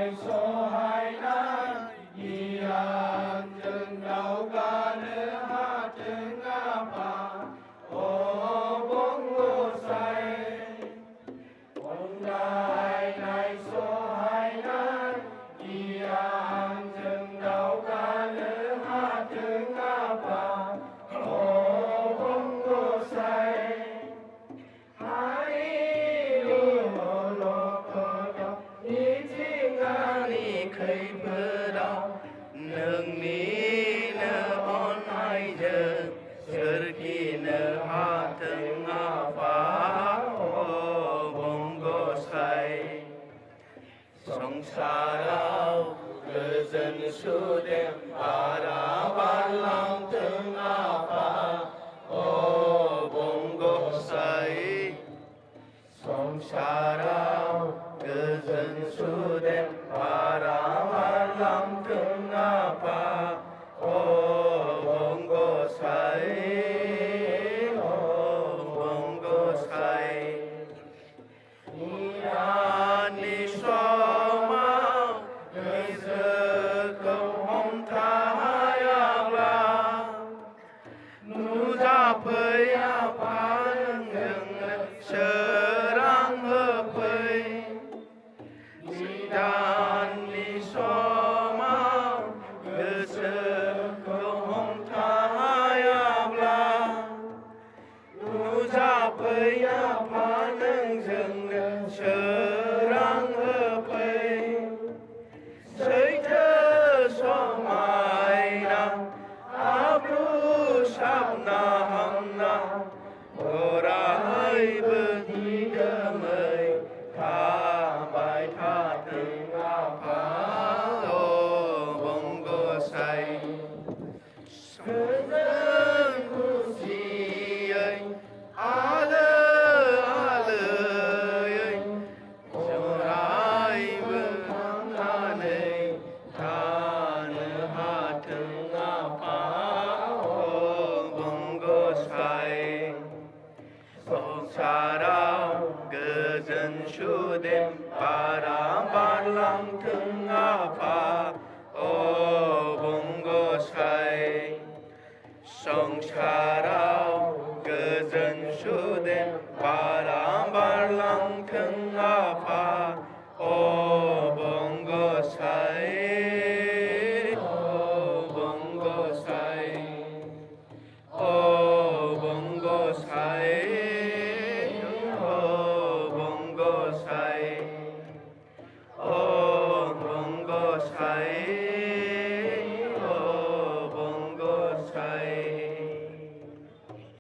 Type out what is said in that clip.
này số hai nan y an chừng đầu ca nữ ha chừng a pa ô bốn ngô say con đại này số hai nan y an chừng đầu ca nữ ha chừng a pa ô bốn ngô say nương ní nơ on ai giờ sơ khi nơ ha từng a phá ô bông gô say song sa rao cơ dân su đêm bà đã ban lòng từng a phá ô bông gô say song sa rao cơ dân su đêm bà đã ban lòng từng a phá ô bông gô say ô bông gô say ni so mau ni giờ cầu hồng tha ya ba nu ra phơi ya pa nương sơ rang hơ phơi ni đàn ni so mau ngơ sơ cầu hồng tha ya ba nu ra phơi ya pa nương sơ rang hơ phơi sấy thơ so mai na abru sab na ham na ora hai bơ thi đơ mời tha bài tha tình a phá ô bông gô say sơ dân khu si ơi a lơ ơi cho rai bơ tham này tha nơ ha từng a phá ô bông gô say song sa rao cơ dân su đêm bà đã ban lòng từng a phá ô bông gô say song sa rao cơ dân su đêm bà đã ban lòng từng a phá ô bông gô say ô bông gô say ô bông gô say ô bông gô say ô bông gô say